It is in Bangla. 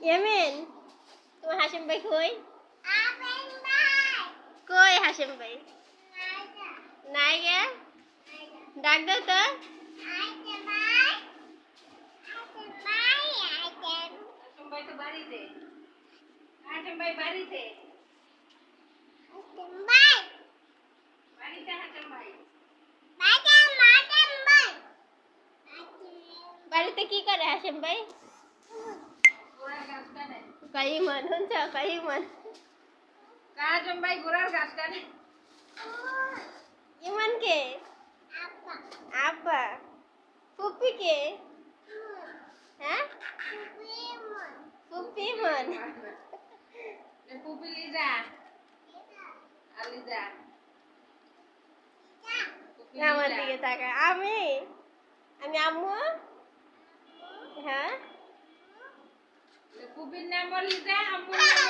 ইয়ামিন, তোমার হাসিম ভাই কই? কই হাসিম ভাই? নাই গে, ডাক দাও তো। বাড়িতে কি করে হাসিম ভাই? কাইমান শুনছ, কাইমান হাসিম ভাই ঘোড়ার ঘাস কাটে। ইমান কে? আব্বা। ফুপি কে? হ্যাঁ, ফুপি ইমান। পুপি লিজা আর লিজা আমার দিকে তাকা। আমি আম্মু। হ্যাঁ, পুপির নাম লিজা, আম্মুর নাম